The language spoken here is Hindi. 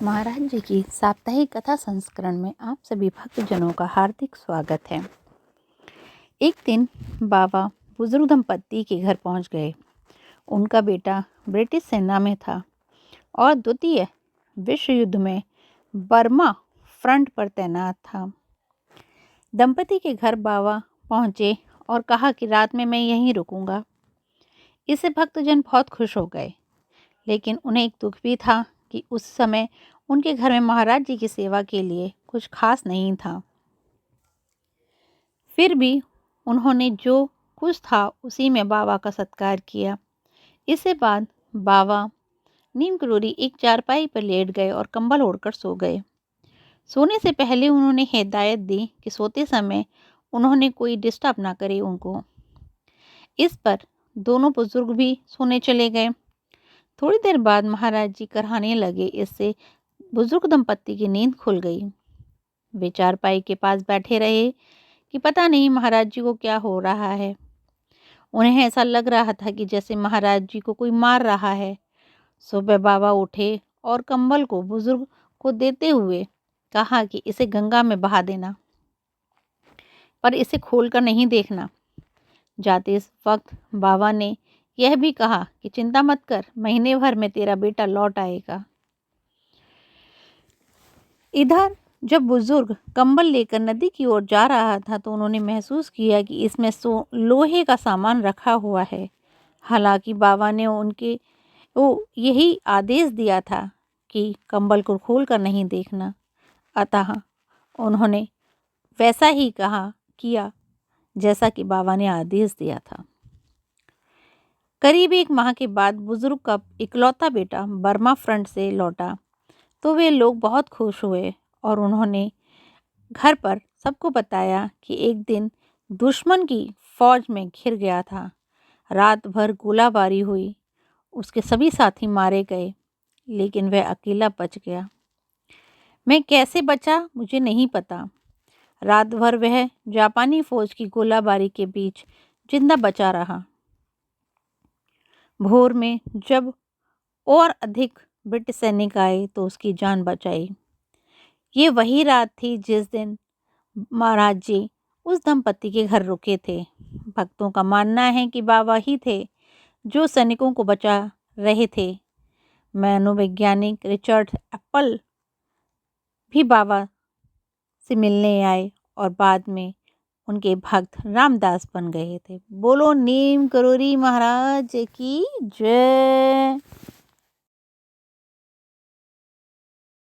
महाराज जी की साप्ताहिक कथा संस्करण में आप सभी भक्तजनों का हार्दिक स्वागत है। एक दिन बाबा बुजुर्ग दंपत्ति के घर पहुंच गए। उनका बेटा ब्रिटिश सेना में था और द्वितीय विश्व युद्ध में बर्मा फ्रंट पर तैनात था। दंपति के घर बाबा पहुंचे और कहा कि रात में मैं यहीं रुकूंगा। इससे भक्तजन बहुत खुश हो गए, लेकिन उन्हें एक दुख भी था कि उस समय उनके घर में महाराज जी की सेवा के लिए कुछ खास नहीं था। फिर भी उन्होंने जो कुछ था उसी में बाबा का सत्कार किया। इसके बाद बाबा नीम करोरी एक चारपाई पर लेट गए और कंबल ओढ़कर सो गए। सोने से पहले उन्होंने हिदायत दी कि सोते समय उन्होंने कोई डिस्टर्ब ना करे उनको। इस पर दोनों बुजुर्ग भी सोने चले गए। थोड़ी देर बाद महाराज जी कराहने लगे। इससे बुजुर्ग दंपत्ति की नींद खुल गई। वे चारपाई के पास बैठे रहे कि पता नहीं महाराज जी को क्या हो रहा है। उन्हें ऐसा लग रहा था कि जैसे महाराज जी को कोई मार रहा है। सुबह बाबा उठे और कंबल को बुजुर्ग को देते हुए कहा कि इसे गंगा में बहा देना, पर इसे खोलकर नहीं देखना। जाते इस वक्त बाबा ने यह भी कहा कि चिंता मत कर, महीने भर में तेरा बेटा लौट आएगा। इधर जब बुजुर्ग कंबल लेकर नदी की ओर जा रहा था तो उन्होंने महसूस किया कि इसमें लोहे का सामान रखा हुआ है। हालांकि बाबा ने उनके यही आदेश दिया था कि कंबल को खोलकर नहीं देखना। अतः उन्होंने वैसा ही किया जैसा कि बाबा ने आदेश दिया था। करीब एक माह के बाद बुजुर्ग का इकलौता बेटा बर्मा फ्रंट से लौटा तो वे लोग बहुत खुश हुए और उन्होंने घर पर सबको बताया कि एक दिन दुश्मन की फौज में घिर गया था। रात भर गोलाबारी हुई, उसके सभी साथी मारे गए, लेकिन वह अकेला बच गया। मैं कैसे बचा मुझे नहीं पता। रात भर वह जापानी फौज की गोलाबारी के बीच जिंदा बचा रहा। भोर में जब और अधिक ब्रिटिश सैनिक आए तो उसकी जान बचाई। ये वही रात थी जिस दिन महाराज जी उस दंपत्ति के घर रुके थे। भक्तों का मानना है कि बाबा ही थे जो सैनिकों को बचा रहे थे। मनोवैज्ञानिक रिचर्ड एप्पल भी बाबा से मिलने आए और बाद में उनके भक्त रामदास बन गए थे। बोलो नीम करोरी महाराज की जय।